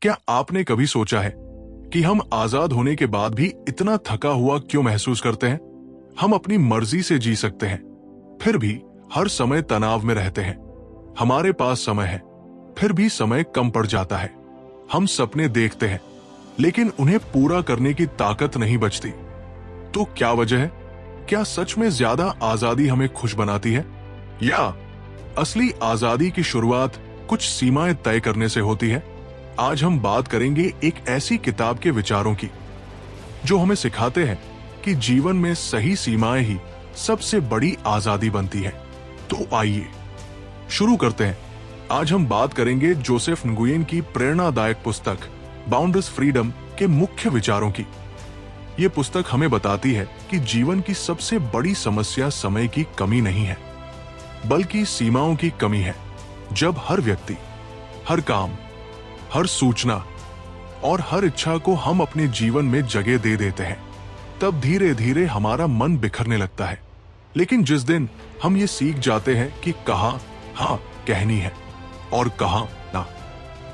क्या आपने कभी सोचा है कि हम आजाद होने के बाद भी इतना थका हुआ क्यों महसूस करते हैं? हम अपनी मर्जी से जी सकते हैं, फिर भी हर समय तनाव में रहते हैं। हमारे पास समय है, फिर भी समय कम पड़ जाता है। हम सपने देखते हैं, लेकिन उन्हें पूरा करने की ताकत नहीं बचती। तो क्या वजह है? क्या सच में ज्यादा आजादी हमें खुश बनाती है, या असली आजादी की शुरुआत कुछ सीमाएं तय करने से होती है? आज हम बात करेंगे एक ऐसी किताब के विचारों की जो हमें सिखाते हैं कि जीवन में सही सीमाएं ही सबसे बड़ी आजादी बनती है। तो आइए शुरू करते हैं। आज हम बात करेंगे जोसेफ न्गुयेन की प्रेरणादायक पुस्तक बाउंडलेस फ्रीडम के मुख्य विचारों की। ये पुस्तक हमें बताती है कि जीवन की सबसे बड़ी समस्या समय की कमी नहीं है, बल्कि सीमाओं की कमी है। जब हर व्यक्ति, हर काम, हर सूचना और हर इच्छा को हम अपने जीवन में जगह दे देते हैं, तब धीरे धीरे हमारा मन बिखरने लगता है। लेकिन जिस दिन हम ये सीख जाते हैं कि कहाँ हाँ कहनी है और कहाँ ना,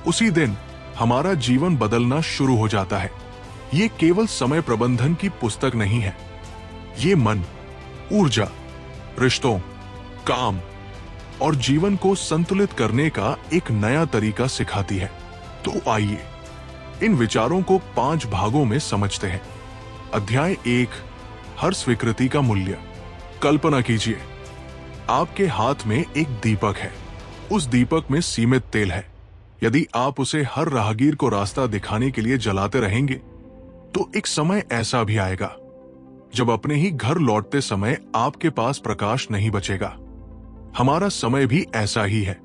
उसी दिन हमारा जीवन बदलना शुरू हो जाता है। ये केवल समय प्रबंधन की पुस्तक नहीं है, ये मन, ऊर्जा, रिश्तों, काम और जीवन को संतुलित करने का एक नया तरीका सिखाती है। तो आइए इन विचारों को 5 भागों में समझते हैं। अध्याय 1, हर स्वीकृति का मूल्य। कल्पना कीजिए, आपके हाथ में एक दीपक है। उस दीपक में सीमित तेल है। यदि आप उसे हर राहगीर को रास्ता दिखाने के लिए जलाते रहेंगे, तो एक समय ऐसा भी आएगा जब अपने ही घर लौटते समय आपके पास प्रकाश नहीं बचेगा। हमारा समय भी ऐसा ही है,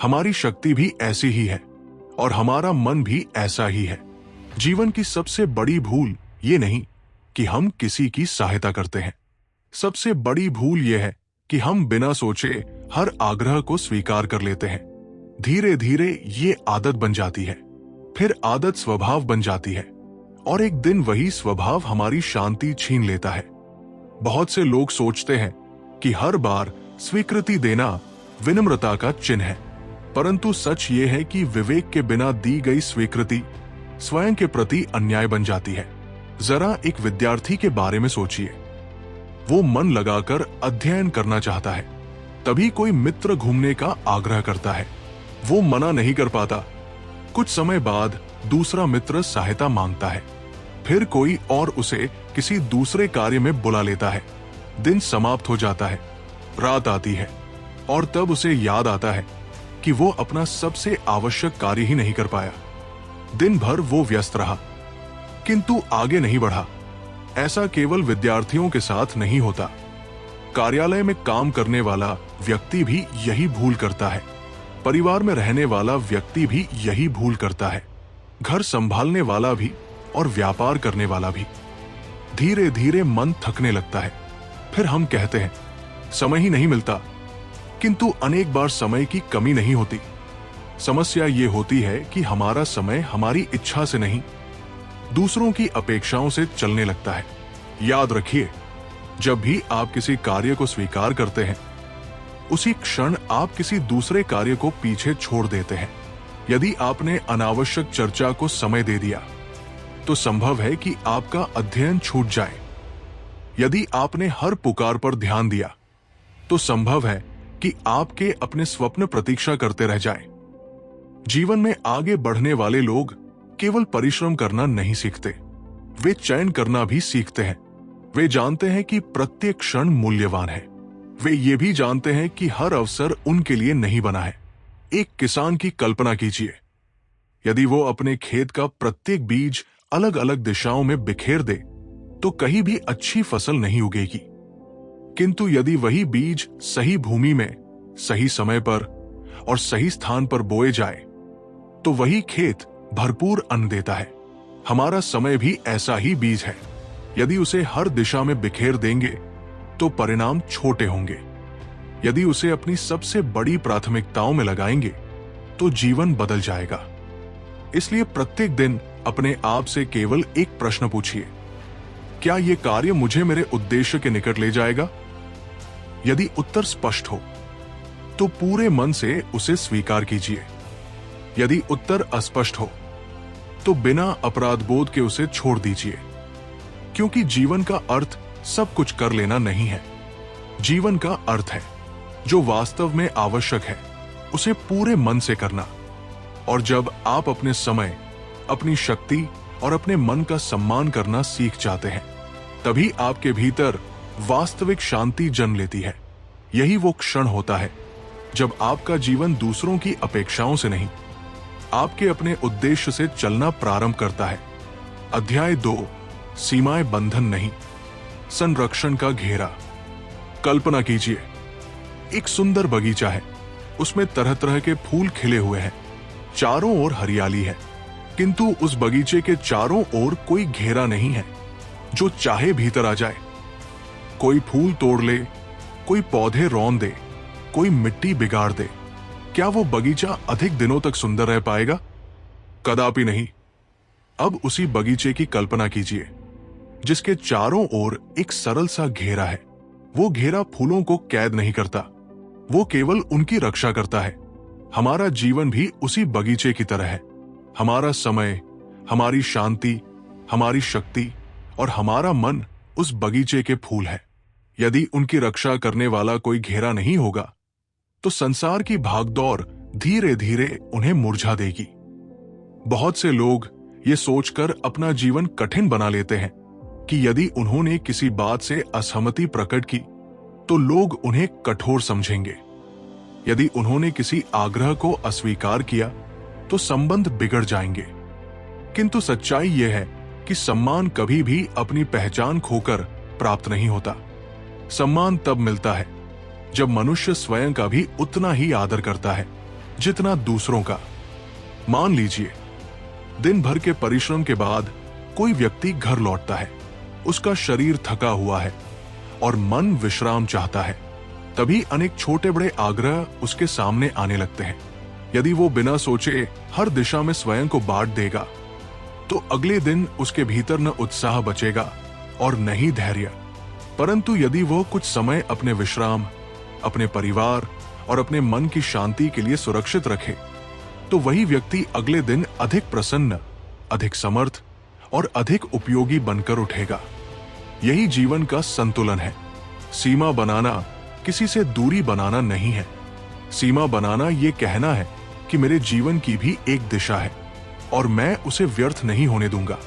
हमारी शक्ति भी ऐसी ही है और हमारा मन भी ऐसा ही है। जीवन की सबसे बड़ी भूल ये नहीं कि हम किसी की सहायता करते हैं। सबसे बड़ी भूल यह है कि हम बिना सोचे हर आग्रह को स्वीकार कर लेते हैं। धीरे धीरे ये आदत बन जाती है, फिर आदत स्वभाव बन जाती है और एक दिन वही स्वभाव हमारी शांति छीन लेता है। बहुत से लोग सोचते हैं कि हर बार स्वीकृति देना विनम्रता का चिन्ह है, परंतु सच ये है कि विवेक के बिना दी गई स्वीकृति स्वयं के प्रति अन्याय बन जाती है। जरा एक विद्यार्थी के बारे में सोचिए। वो मन लगाकर अध्ययन करना चाहता है, तभी कोई मित्र घूमने का आग्रह करता है। वो मना नहीं कर पाता। कुछ समय बाद दूसरा मित्र सहायता मांगता है, फिर कोई और उसे किसी दूसरे कार्य में बुला लेता है। दिन समाप्त हो जाता है, रात आती है और तब उसे याद आता है कि वो अपना सबसे आवश्यक कार्य ही नहीं कर पाया। दिन भर वो व्यस्त रहा, किंतु आगे नहीं बढ़ा। ऐसा केवल विद्यार्थियों के साथ नहीं होता। कार्यालय में काम करने वाला व्यक्ति भी यही भूल करता है। परिवार में रहने वाला व्यक्ति भी यही भूल करता है। घर संभालने वाला भी और व्यापार करने वाला भी। धीरे धीरे मन थकने लगता है। फिर हम कहते हैं समय ही नहीं मिलता, किंतु अनेक बार समय की कमी नहीं होती। समस्या ये होती है कि हमारा समय हमारी इच्छा से नहीं, दूसरों की अपेक्षाओं से चलने लगता है। याद रखिए, जब भी आप किसी कार्य को स्वीकार करते हैं, उसी क्षण आप किसी दूसरे कार्य को पीछे छोड़ देते हैं। यदि आपने अनावश्यक चर्चा को समय दे दिया, तो संभव है कि आपका अध्ययन छूट जाए। यदि आपने हर पुकार पर ध्यान दिया, तो संभव है कि आपके अपने स्वप्न प्रतीक्षा करते रह जाएं। जीवन में आगे बढ़ने वाले लोग केवल परिश्रम करना नहीं सीखते, वे चयन करना भी सीखते हैं। वे जानते हैं कि प्रत्येक क्षण मूल्यवान है। वे ये भी जानते हैं कि हर अवसर उनके लिए नहीं बना है। एक किसान की कल्पना कीजिए। यदि वो अपने खेत का प्रत्येक बीज अलग अलग दिशाओं में बिखेर दे, तो कहीं भी अच्छी फसल नहीं उगेगी। किंतु यदि वही बीज सही भूमि में, सही समय पर और सही स्थान पर बोए जाए, तो वही खेत भरपूर अन्न देता है। हमारा समय भी ऐसा ही बीज है। यदि उसे हर दिशा में बिखेर देंगे, तो परिणाम छोटे होंगे। यदि उसे अपनी सबसे बड़ी प्राथमिकताओं में लगाएंगे, तो जीवन बदल जाएगा। इसलिए प्रत्येक दिन अपने आप से केवल एक प्रश्न पूछिए, क्या यह कार्य मुझे मेरे उद्देश्य के निकट ले जाएगा? यदि उत्तर स्पष्ट हो, तो पूरे मन से उसे स्वीकार कीजिए। यदि उत्तर अस्पष्ट हो, तो बिना अपराध बोध के उसे छोड़ दीजिए, क्योंकि जीवन का अर्थ सब कुछ कर लेना नहीं है। जीवन का अर्थ है जो वास्तव में आवश्यक है उसे पूरे मन से करना। और जब आप अपने समय, अपनी शक्ति और अपने मन का सम्मान करना सीख जाते हैं, तभी आपके भीतर वास्तविक शांति जन्म लेती है। यही वो क्षण होता है जब आपका जीवन दूसरों की अपेक्षाओं से नहीं, आपके अपने उद्देश्य से चलना प्रारंभ करता है। अध्याय 2, सीमाएं बंधन नहीं, संरक्षण का घेरा। कल्पना कीजिए, एक सुंदर बगीचा है, उसमें तरह तरह के फूल खिले हुए हैं, चारों ओर हरियाली है, किंतु उस बगीचे के चारों ओर कोई घेरा नहीं है जो चाहे भीतर आ जाए। कोई फूल तोड़ ले, कोई पौधे रौंद दे, कोई मिट्टी बिगाड़ दे, क्या वो बगीचा अधिक दिनों तक सुंदर रह पाएगा? कदापि नहीं। अब उसी बगीचे की कल्पना कीजिए जिसके चारों ओर एक सरल सा घेरा है। वो घेरा फूलों को कैद नहीं करता, वो केवल उनकी रक्षा करता है। हमारा जीवन भी उसी बगीचे की तरह है। हमारा समय, हमारी शांति, हमारी शक्ति और हमारा मन उस बगीचे के फूल है। यदि उनकी रक्षा करने वाला कोई घेरा नहीं होगा तो संसार की भागदौड़ धीरे धीरे उन्हें मुरझा देगी। बहुत से लोग ये सोचकर अपना जीवन कठिन बना लेते हैं कि यदि उन्होंने किसी बात से असहमति प्रकट की तो लोग उन्हें कठोर समझेंगे। यदि उन्होंने किसी आग्रह को अस्वीकार किया तो संबंध बिगड़ जाएंगे। किंतु सच्चाई यह है कि सम्मान कभी भी अपनी पहचान खोकर प्राप्त नहीं होता। सम्मान तब मिलता है जब मनुष्य स्वयं का भी उतना ही आदर करता है जितना दूसरों का। मान लीजिए, दिन भर के परिश्रम के बाद कोई व्यक्ति घर लौटता है। उसका शरीर थका हुआ है और मन विश्राम चाहता है। तभी अनेक छोटे बड़े आग्रह उसके सामने आने लगते हैं। यदि वो बिना सोचे हर दिशा में स्वयं को बांट देगा तो अगले दिन उसके भीतर न उत्साह बचेगा और न ही धैर्य। परंतु यदि वो कुछ समय अपने विश्राम, अपने परिवार और अपने मन की शांति के लिए सुरक्षित रखे तो वही व्यक्ति अगले दिन अधिक प्रसन्न, अधिक समर्थ और अधिक उपयोगी बनकर उठेगा। यही जीवन का संतुलन है। सीमा बनाना किसी से दूरी बनाना नहीं है। सीमा बनाना ये कहना है कि मेरे जीवन की भी एक दिशा है और मैं उसे व्यर्थ नहीं होने दूंगा।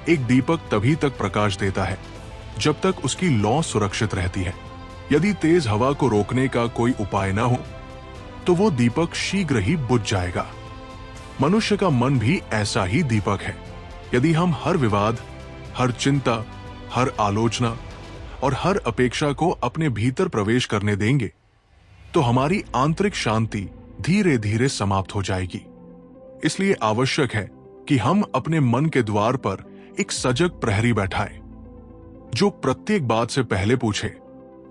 एक दीपक तभी तक प्रकाश देता है जब तक उसकी लौ सुरक्षित रहती है। यदि तेज हवा को रोकने का कोई उपाय न हो तो वो दीपक शीघ्र ही बुझ जाएगा। मनुष्य का मन भी ऐसा ही दीपक है। यदि हम हर विवाद, हर चिंता, हर आलोचना और हर अपेक्षा को अपने भीतर प्रवेश करने देंगे तो हमारी आंतरिक शांति धीरे धीरे समाप्त हो जाएगी। इसलिए आवश्यक है कि हम अपने मन के द्वार पर एक सजग प्रहरी बैठाएं, जो प्रत्येक बात से पहले पूछे,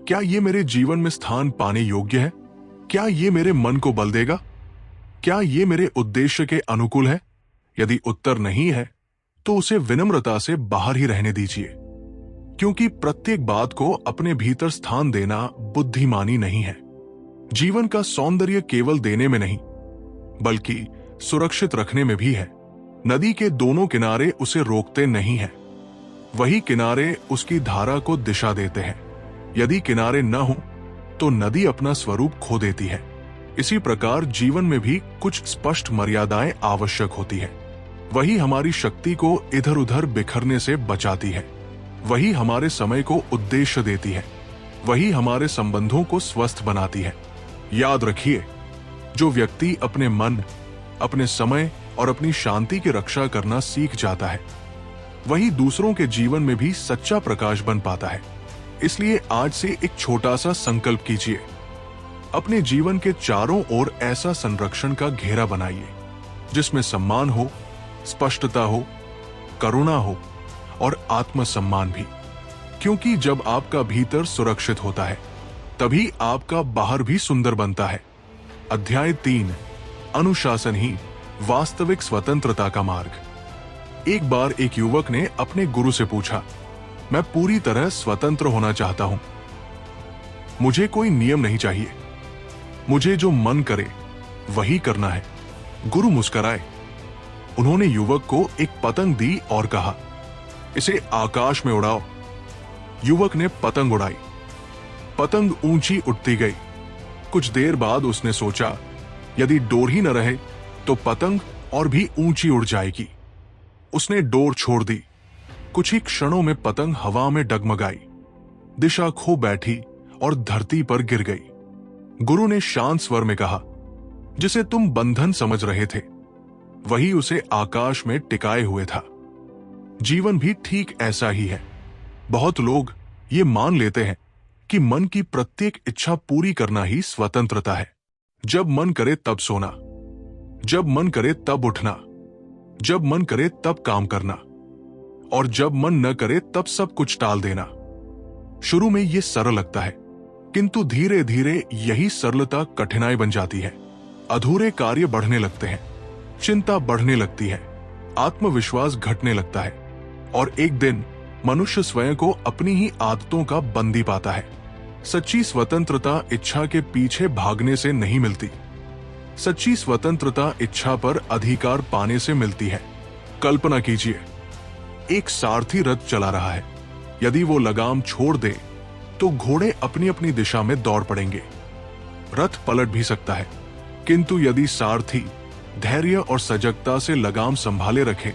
क्या ये मेरे जीवन में स्थान पाने योग्य है? क्या ये मेरे मन को बल देगा? क्या ये मेरे उद्देश्य के अनुकूल है? यदि उत्तर नहीं है तो उसे विनम्रता से बाहर ही रहने दीजिए, क्योंकि प्रत्येक बात को अपने भीतर स्थान देना बुद्धिमानी नहीं है। जीवन का सौंदर्य केवल देने में नहीं बल्कि सुरक्षित रखने में भी है। नदी के दोनों किनारे उसे रोकते नहीं हैं, वही किनारे उसकी धारा को दिशा देते हैं। यदि किनारे न हो तो नदी अपना स्वरूप खो देती है। इसी प्रकार जीवन में भी कुछ स्पष्ट मर्यादाएं आवश्यक होती है। वही हमारी शक्ति को इधर उधर बिखरने से बचाती है, वही हमारे समय को उद्देश्य देती है, वही हमारे संबंधों को स्वस्थ बनाती है। याद रखिए, जो व्यक्ति अपने मन, अपने समय और अपनी शांति की रक्षा करना सीख जाता है वही दूसरों के जीवन में भी सच्चा प्रकाश बन पाता है। इसलिए आज से एक छोटा सा संकल्प कीजिए। अपने जीवन के चारों ओर ऐसा संरक्षण का घेरा बनाइए जिसमें सम्मान हो, स्पष्टता हो, करुणा हो और आत्मसम्मान भी। क्योंकि जब आपका भीतर सुरक्षित होता है तभी आपका बाहर भी सुंदर बनता है। अध्याय 3, अनुशासन ही वास्तविक स्वतंत्रता का मार्ग। एक बार एक युवक ने अपने गुरु से पूछा, मैं पूरी तरह स्वतंत्र होना चाहता हूं, मुझे कोई नियम नहीं चाहिए, मुझे जो मन करे वही करना है। गुरु मुस्कुराए, उन्होंने युवक को एक पतंग दी और कहा, इसे आकाश में उड़ाओ। युवक ने पतंग उड़ाई। पतंग ऊंची उठती गई। कुछ देर बाद उसने सोचा, यदि डोर ही न रहे तो पतंग और भी ऊंची उड़ जाएगी। उसने डोर छोड़ दी। कुछ ही क्षणों में पतंग हवा में डगमगाई, दिशा खो बैठी और धरती पर गिर गई। गुरु ने शांत स्वर में कहा, जिसे तुम बंधन समझ रहे थे वही उसे आकाश में टिकाए हुए था। जीवन भी ठीक ऐसा ही है। बहुत लोग ये मान लेते हैं कि मन की प्रत्येक इच्छा पूरी करना ही स्वतंत्रता है। जब मन करे तब सोना, जब मन करे तब उठना, जब मन करे तब काम करना, और जब मन न करे तब सब कुछ टाल देना। शुरू में यह सरल लगता है, किंतु धीरे धीरे यही सरलता कठिनाई बन जाती है। अधूरे कार्य बढ़ने लगते हैं, चिंता बढ़ने लगती है, आत्मविश्वास घटने लगता है, और एक दिन मनुष्य स्वयं को अपनी ही आदतों का बंदी पाता है। सच्ची स्वतंत्रता इच्छा के पीछे भागने से नहीं मिलती। सच्ची स्वतंत्रता इच्छा पर अधिकार पाने से मिलती है। कल्पना कीजिए, एक सारथी रथ चला रहा है। यदि वो लगाम छोड़ दे तो घोड़े अपनी अपनी दिशा में दौड़ पड़ेंगे। रथ पलट भी सकता है, किंतु यदि सारथी धैर्य और सजगता से लगाम संभाले रखे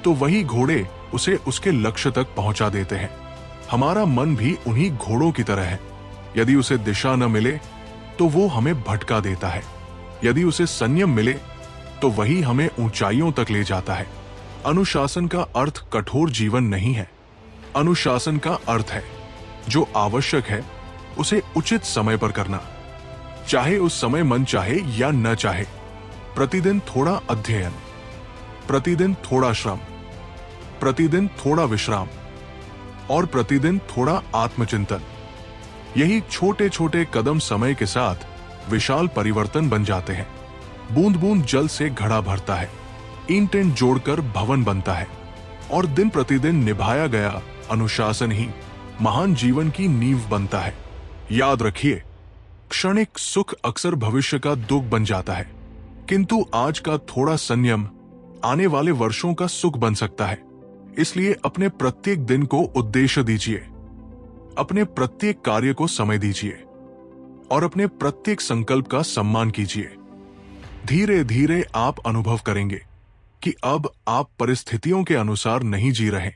तो वही घोड़े उसे उसके लक्ष्य तक पहुंचा देते हैं। हमारा मन भी उन्हीं घोड़ों की तरह है। यदि उसे दिशा न मिले तो वो हमें भटका देता है। यदि उसे संयम मिले तो वही हमें ऊंचाइयों तक ले जाता है। अनुशासन का अर्थ कठोर जीवन नहीं है। अनुशासन का अर्थ है जो आवश्यक है उसे उचित समय पर करना, चाहे उस समय मन चाहे या न चाहे। प्रतिदिन थोड़ा अध्ययन, प्रतिदिन थोड़ा श्रम, प्रतिदिन थोड़ा विश्राम, और प्रतिदिन थोड़ा आत्मचिंतन। यही छोटे छोटे कदम समय के साथ विशाल परिवर्तन बन जाते हैं। बूंद बूंद जल से घड़ा भरता है, ईंट ईंट जोड़कर भवन बनता है, और दिन प्रतिदिन निभाया गया अनुशासन ही महान जीवन की नींव बनता है। याद रखिए, क्षणिक सुख अक्सर भविष्य का दुख बन जाता है, किंतु आज का थोड़ा संयम आने वाले वर्षों का सुख बन सकता है। इसलिए अपने प्रत्येक दिन को उद्देश्य दीजिए, अपने प्रत्येक कार्य को समय दीजिए, और अपने प्रत्येक संकल्प का सम्मान कीजिए। धीरे धीरे आप अनुभव करेंगे कि अब आप परिस्थितियों के अनुसार नहीं जी रहे,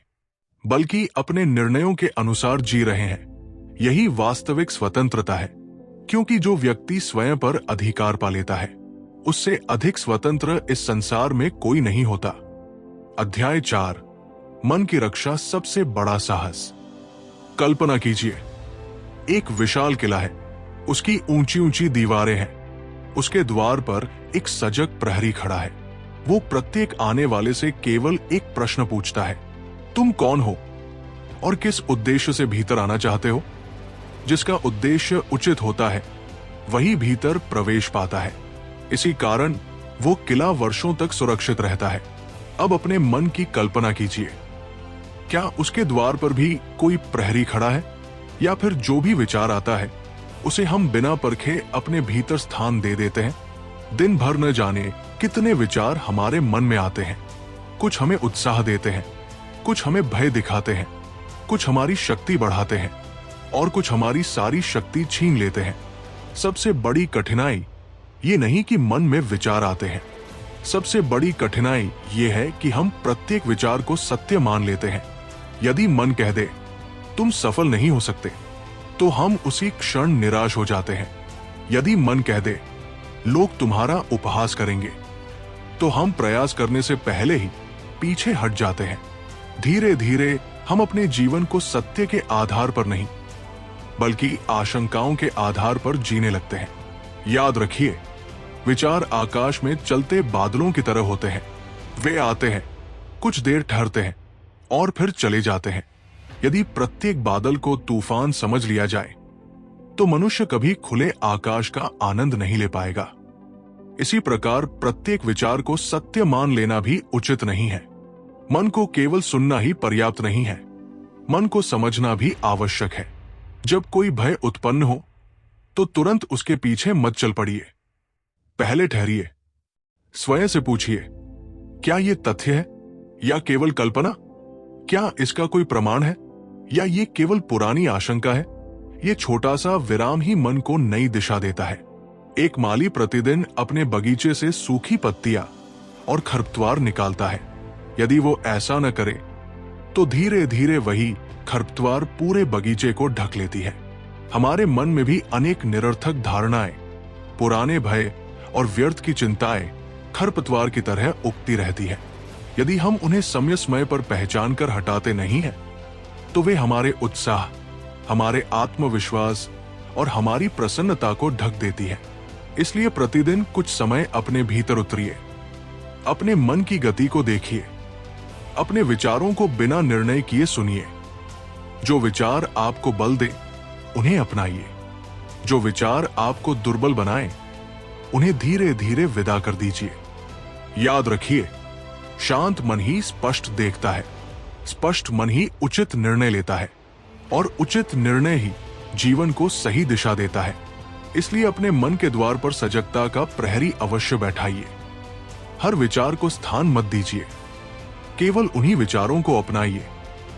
बल्कि अपने निर्णयों के अनुसार जी रहे हैं। यही वास्तविक स्वतंत्रता है, क्योंकि जो व्यक्ति स्वयं पर अधिकार पा लेता है उससे अधिक स्वतंत्र इस संसार में कोई नहीं होता। अध्याय 4, मन की रक्षा सबसे बड़ा साहस। कल्पना कीजिए, एक विशाल किला है, उसकी ऊंची ऊंची दीवारें हैं, उसके द्वार पर एक सजग प्रहरी खड़ा है। वो प्रत्येक आने वाले से केवल एक प्रश्न पूछता है, तुम कौन हो और किस उद्देश्य से भीतर आना चाहते हो? जिसका उद्देश्य उचित होता है वही भीतर प्रवेश पाता है। इसी कारण वो किला वर्षों तक सुरक्षित रहता है। अब अपने मन की कल्पना कीजिए, क्या उसके द्वार पर भी कोई प्रहरी खड़ा है, या फिर जो भी विचार आता है उसे हम बिना परखे अपने भीतर स्थान दे देते हैं? दिन भर न जाने कितने विचार हमारे मन में आते हैं। कुछ हमें उत्साह देते हैं, कुछ हमें भय दिखाते हैं, कुछ हमारी शक्ति बढ़ाते हैं, और कुछ हमारी सारी शक्ति छीन लेते हैं। सबसे बड़ी कठिनाई ये नहीं कि मन में विचार आते हैं, सबसे बड़ी कठिनाई ये है कि हम प्रत्येक विचार को सत्य मान लेते हैं। यदि मन कह दे तुम सफल नहीं हो सकते, तो हम उसी क्षण निराश हो जाते हैं। यदि मन कह दे लोग तुम्हारा उपहास करेंगे, तो हम प्रयास करने से पहले ही पीछे हट जाते हैं। धीरे धीरे हम अपने जीवन को सत्य के आधार पर नहीं, बल्कि आशंकाओं के आधार पर जीने लगते हैं। याद रखिए, विचार आकाश में चलते बादलों की तरह होते हैं। वे आते हैं, कुछ देर ठहरते हैं और फिर चले जाते हैं। यदि प्रत्येक बादल को तूफान समझ लिया जाए तो मनुष्य कभी खुले आकाश का आनंद नहीं ले पाएगा। इसी प्रकार प्रत्येक विचार को सत्य मान लेना भी उचित नहीं है। मन को केवल सुनना ही पर्याप्त नहीं है, मन को समझना भी आवश्यक है। जब कोई भय उत्पन्न हो तो तुरंत उसके पीछे मत चल पड़िए। पहले ठहरिए, स्वयं से पूछिए, क्या ये तथ्य है या केवल कल्पना? क्या इसका कोई प्रमाण है या ये केवल पुरानी आशंका है? ये छोटा सा विराम ही मन को नई दिशा देता है। एक माली प्रतिदिन अपने बगीचे से सूखी पत्तियां और खरपतवार निकालता है। यदि वो ऐसा न करे तो धीरे धीरे वही खरपतवार पूरे बगीचे को ढक लेती है। हमारे मन में भी अनेक निरर्थक धारणाएं, पुराने भय और व्यर्थ की चिंताएं खरपतवार की तरह उगती रहती है। यदि हम उन्हें समय समय पर पहचान कर हटाते नहीं हैं, तो वे हमारे उत्साह, हमारे आत्मविश्वास और हमारी प्रसन्नता को ढक देती है। इसलिए प्रतिदिन कुछ समय अपने भीतर उतरिए, अपने मन की गति को देखिए, अपने विचारों को बिना निर्णय किए सुनिए। जो विचार आपको बल दे उन्हें अपनाइए, जो विचार आपको दुर्बल बनाए उन्हें धीरे धीरे विदा कर दीजिए। याद रखिए, शांत मन ही स्पष्ट देखता है, स्पष्ट मन ही उचित निर्णय लेता है और उचित निर्णय ही जीवन को सही दिशा देता है। इसलिए अपने मन के द्वार पर सजगता का प्रहरी अवश्य बैठाइए। हर विचार को स्थान मत दीजिए, केवल उन्हीं विचारों को अपनाइए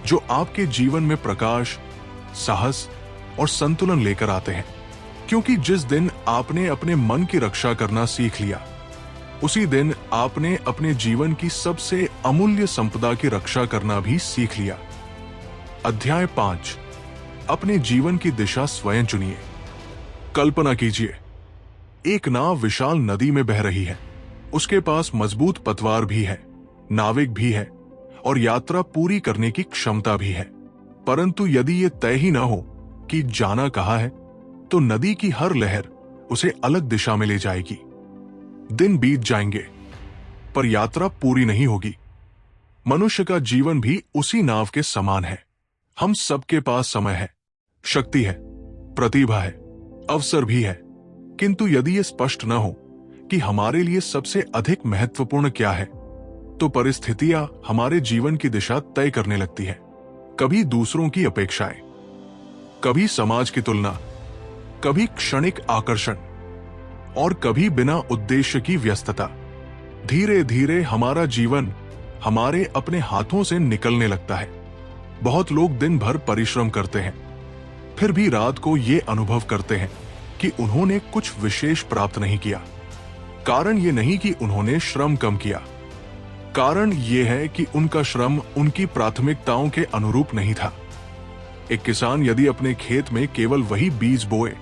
जो आपके जीवन में प्रकाश, साहस और संतुलन लेकर आते हैं। क्योंकि जिस दिन आपने अपने मन की रक्षा करना सीख लिया, उसी दिन आपने अपने जीवन की सबसे अमूल्य संपदा की रक्षा करना भी सीख लिया। अध्याय 5, अपने जीवन की दिशा स्वयं चुनिए। कल्पना कीजिए, एक नाव विशाल नदी में बह रही है। उसके पास मजबूत पतवार भी है, नाविक भी है और यात्रा पूरी करने की क्षमता भी है। परंतु यदि ये तय ही ना हो कि जाना कहाँ है, तो नदी की हर लहर उसे अलग दिशा में ले जाएगी। दिन बीत जाएंगे पर यात्रा पूरी नहीं होगी। मनुष्य का जीवन भी उसी नाव के समान है। हम सबके पास समय है, शक्ति है, प्रतिभा है, अवसर भी है, किंतु यदि ये स्पष्ट न हो कि हमारे लिए सबसे अधिक महत्वपूर्ण क्या है, तो परिस्थितियां हमारे जीवन की दिशा तय करने लगती है। कभी दूसरों की अपेक्षाएं, कभी समाज की तुलना, कभी क्षणिक आकर्षण और कभी बिना उद्देश्य की व्यस्तता। धीरे धीरे हमारा जीवन हमारे अपने हाथों से निकलने लगता है। बहुत लोग दिन भर परिश्रम करते हैं, फिर भी रात को ये अनुभव करते हैं कि उन्होंने कुछ विशेष प्राप्त नहीं किया। कारण ये नहीं कि उन्होंने श्रम कम किया, कारण ये है कि उनका श्रम उनकी प्राथमिकताओं के अनुरूप नहीं था। एक किसान यदि अपने खेत में केवल वही बीज बोए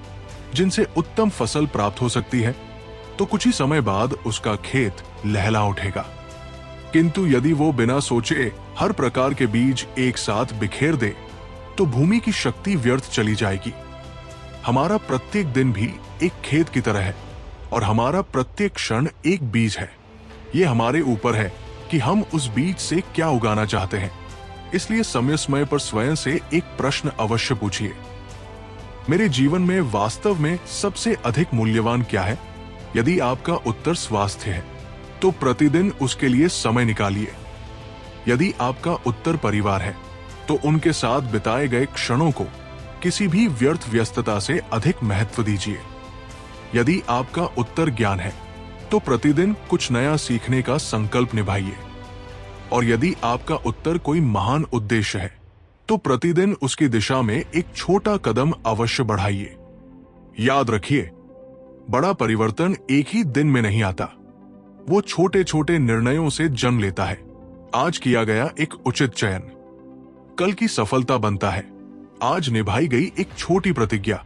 जिनसे उत्तम फसल प्राप्त हो सकती है, तो कुछ ही समय बाद उसका खेत लहला उठेगा। किंतु यदि वो बिना सोचे हर प्रकार के बीज एक साथ बिखेर दे, तो भूमि की शक्ति व्यर्थ चली जाएगी। हमारा प्रत्येक दिन भी एक खेत की तरह है और हमारा प्रत्येक क्षण एक बीज है। ये हमारे ऊपर है कि हम उस बीज से क्या उगाना चाहते हैं। इसलिए समय समय पर स्वयं से एक प्रश्न अवश्य पूछिए, मेरे जीवन में वास्तव में सबसे अधिक मूल्यवान क्या है? यदि आपका उत्तर स्वास्थ्य है, तो प्रतिदिन उसके लिए समय निकालिए। यदि आपका उत्तर परिवार है, तो उनके साथ बिताए गए क्षणों को किसी भी व्यर्थ व्यस्तता से अधिक महत्व दीजिए। यदि आपका उत्तर ज्ञान है, तो प्रतिदिन कुछ नया सीखने का संकल्प निभाइए। और यदि आपका उत्तर कोई महान उद्देश्य है, तो प्रतिदिन उसकी दिशा में एक छोटा कदम अवश्य बढ़ाइए। याद रखिए, बड़ा परिवर्तन एक ही दिन में नहीं आता, वो छोटे छोटे निर्णयों से जन्म लेता है। आज किया गया एक उचित चयन कल की सफलता बनता है। आज निभाई गई एक छोटी प्रतिज्ञा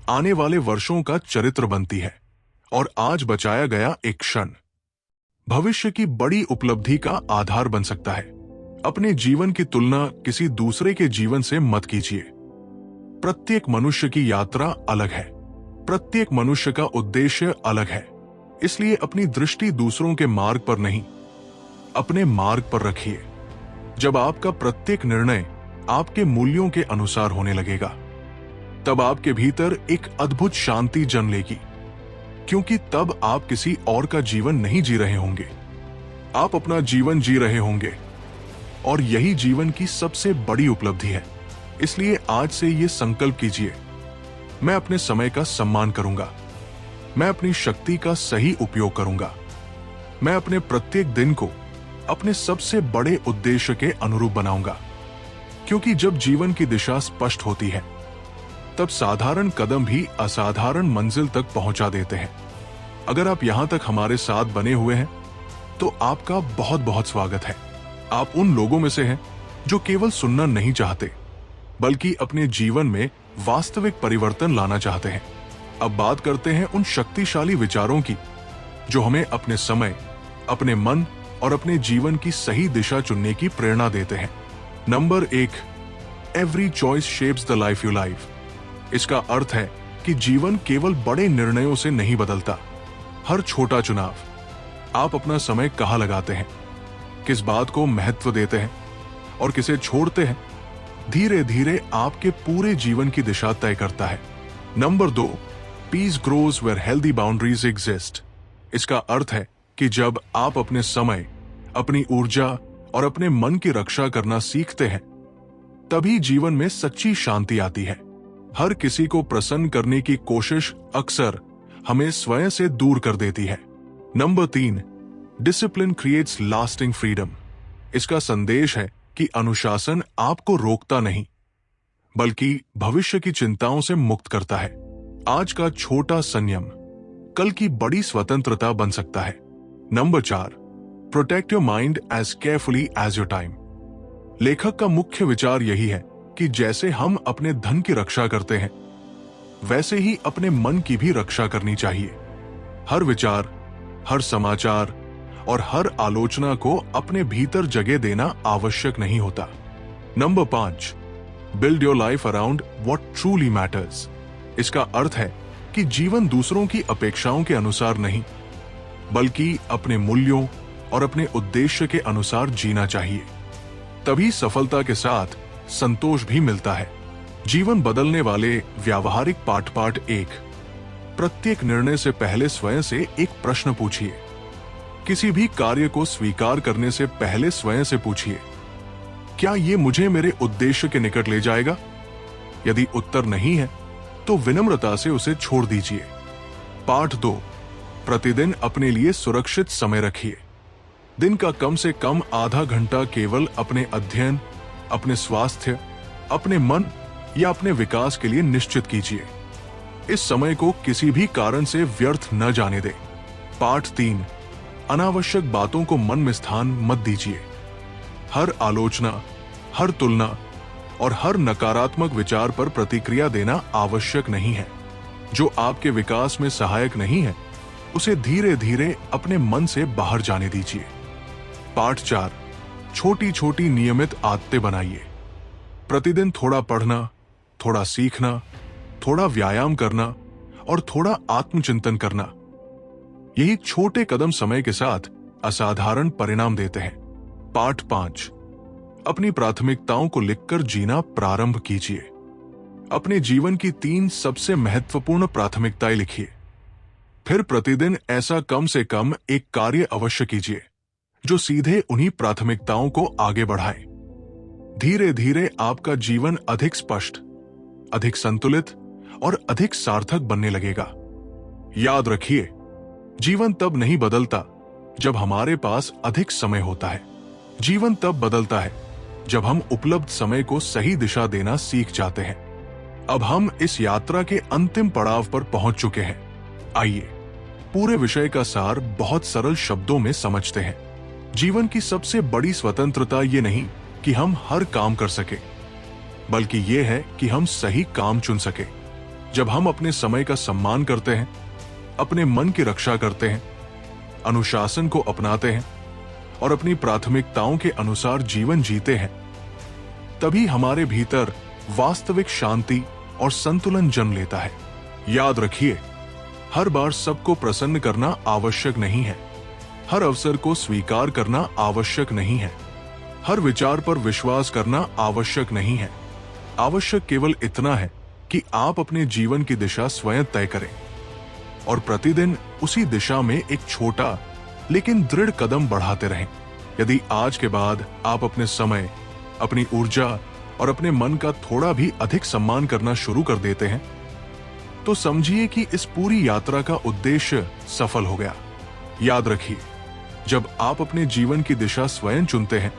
आने वाले वर्षों का चरित्र बनती है। और आज बचाया गया एक क्षण भविष्य की बड़ी उपलब्धि का आधार बन सकता है। अपने जीवन की तुलना किसी दूसरे के जीवन से मत कीजिए। प्रत्येक मनुष्य की यात्रा अलग है, प्रत्येक मनुष्य का उद्देश्य अलग है। इसलिए अपनी दृष्टि दूसरों के मार्ग पर नहीं, अपने मार्ग पर रखिए। जब आपका प्रत्येक निर्णय आपके मूल्यों के अनुसार होने लगेगा, तब आपके भीतर एक अद्भुत शांति जन्म लेगी, क्योंकि तब आप किसी और का जीवन नहीं जी रहे होंगे, आप अपना जीवन जी रहे होंगे। और यही जीवन की सबसे बड़ी उपलब्धि है। इसलिए आज से ये संकल्प कीजिए, मैं अपने समय का सम्मान करूंगा, मैं अपनी शक्ति का सही उपयोग करूंगा, मैं अपने प्रत्येक दिन को अपने सबसे बड़े उद्देश्य के अनुरूप बनाऊंगा। क्योंकि जब जीवन की दिशा स्पष्ट होती है, तब साधारण कदम भी असाधारण मंजिल तक पहुंचा देते हैं। अगर आप यहां तक हमारे साथ बने हुए हैं, तो आपका बहुत बहुत स्वागत है। आप उन लोगों में से हैं जो केवल सुनना नहीं चाहते, बल्कि अपने जीवन में वास्तविक परिवर्तन लाना चाहते हैं। अब बात करते हैं उन शक्तिशाली विचारों की जो हमें अपने समय, अपने मन और अपने जीवन की सही दिशा चुनने की प्रेरणा देते हैं। Number 1, every choice shapes the life you live. इसका अर्थ है कि जीवन केवल बड़े निर्णयों से नहीं बदलता। हर छोटा चुनाव, आप अपना समय कहां लगाते हैं, किस बात को महत्व देते हैं और किसे छोड़ते हैं, धीरे धीरे आपके पूरे जीवन की दिशा तय करता है। Number 2, peace grows where healthy boundaries exist. इसका अर्थ है कि जब आप अपने समय, अपनी ऊर्जा और अपने मन की रक्षा करना सीखते हैं, तभी जीवन में सच्ची शांति आती है। हर किसी को प्रसन्न करने की कोशिश अक्सर हमें स्वयं से दूर कर देती है। Number 3, discipline creates lasting freedom. इसका संदेश है कि अनुशासन आपको रोकता नहीं, बल्कि भविष्य की चिंताओं से मुक्त करता है। आज का छोटा संयम कल की बड़ी स्वतंत्रता बन सकता है। Number 4, protect your mind as carefully as your time. लेखक का मुख्य विचार यही है कि जैसे हम अपने धन की रक्षा करते हैं, वैसे ही अपने मन की भी रक्षा करनी चाहिए। हर विचार, हर समाचार और हर आलोचना को अपने भीतर जगह देना आवश्यक नहीं होता। Number 5, build your life around what truly matters. इसका अर्थ है कि जीवन दूसरों की अपेक्षाओं के अनुसार नहीं, बल्कि अपने मूल्यों और अपने उद्देश्य के अनुसार जीना चाहिए। तभी सफलता के साथ संतोष भी मिलता है। जीवन बदलने वाले व्यावहारिक पाठ 1। प्रत्येक निर्णय से पहले स्वयं से एक प्रश्न पूछिए। किसी भी कार्य को स्वीकार करने से पहले स्वयं से पूछिए, क्या ये मुझे मेरे उद्देश्य के निकट ले जाएगा? यदि उत्तर नहीं है, तो विनम्रता से उसे छोड़ दीजिए। पाठ 2, प्रतिदिन अपने लिए सुरक्षित समय रखिए। दिन का कम से कम आधा घंटा केवल अपने अध्ययन, अपने स्वास्थ्य, अपने मन या अपने विकास के लिए निश्चित कीजिए। इस समय को किसी भी कारण से व्यर्थ न जाने दें। पाठ 3, अनावश्यक बातों को मन में स्थान मत दीजिए। हर आलोचना, हर तुलना और हर नकारात्मक विचार पर प्रतिक्रिया देना आवश्यक नहीं है। जो आपके विकास में सहायक नहीं है, उसे धीरे धीरे अपने मन से बाहर जाने दीजिए। पाठ 4, छोटी छोटी नियमित आदतें बनाइए। प्रतिदिन थोड़ा पढ़ना, थोड़ा सीखना, थोड़ा व्यायाम करना और थोड़ा आत्मचिंतन करना। यही छोटे कदम समय के साथ असाधारण परिणाम देते हैं। पाठ 5, अपनी प्राथमिकताओं को लिखकर जीना प्रारंभ कीजिए। अपने जीवन की 3 सबसे महत्वपूर्ण प्राथमिकताएं लिखिए। फिर प्रतिदिन ऐसा कम से कम एक कार्य अवश्य कीजिए जो सीधे उन्हीं प्राथमिकताओं को आगे बढ़ाए। धीरे धीरे आपका जीवन अधिक स्पष्ट, अधिक संतुलित और अधिक सार्थक बनने लगेगा। याद रखिए, जीवन तब नहीं बदलता जब हमारे पास अधिक समय होता है। जीवन तब बदलता है जब हम उपलब्ध समय को सही दिशा देना सीख जाते हैं। अब हम इस यात्रा के अंतिम पड़ाव पर पहुंच चुके हैं। आइए पूरे विषय का सार बहुत सरल शब्दों में समझते हैं। जीवन की सबसे बड़ी स्वतंत्रता ये नहीं कि हम हर काम कर सके, बल्कि ये है कि हम सही काम चुन सके। जब हम अपने समय का सम्मान करते हैं, अपने मन की रक्षा करते हैं, अनुशासन को अपनाते हैं और अपनी प्राथमिकताओं के अनुसार जीवन जीते हैं, तभी हमारे भीतर वास्तविक शांति और संतुलन जन्म लेता है। याद रखिए, हर बार सबको प्रसन्न करना आवश्यक नहीं है। हर अवसर को स्वीकार करना आवश्यक नहीं है। हर विचार पर विश्वास करना आवश्यक नहीं है। आवश्यक केवल इतना है कि आप अपने जीवन की दिशा स्वयं तय करें और प्रतिदिन उसी दिशा में एक छोटा लेकिन दृढ़ कदम बढ़ाते रहें। यदि आज के बाद आप अपने समय, अपनी ऊर्जा और अपने मन का थोड़ा भी अधिक सम्मान करना शुरू कर देते हैं, तो समझिए कि इस पूरी यात्रा का उद्देश्य सफल हो गया। याद रखिए, जब आप अपने जीवन की दिशा स्वयं चुनते हैं,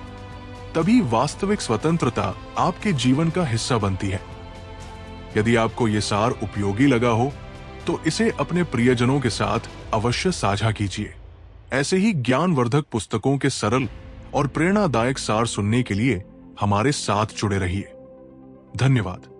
तभी वास्तविक स्वतंत्रता आपके जीवन का हिस्सा बनती है। यदि आपको ये सार उपयोगी लगा हो तो इसे अपने प्रियजनों के साथ अवश्य साझा कीजिए। ऐसे ही ज्ञानवर्धक पुस्तकों के सरल और प्रेरणादायक सार सुनने के लिए हमारे साथ जुड़े रहिए। धन्यवाद।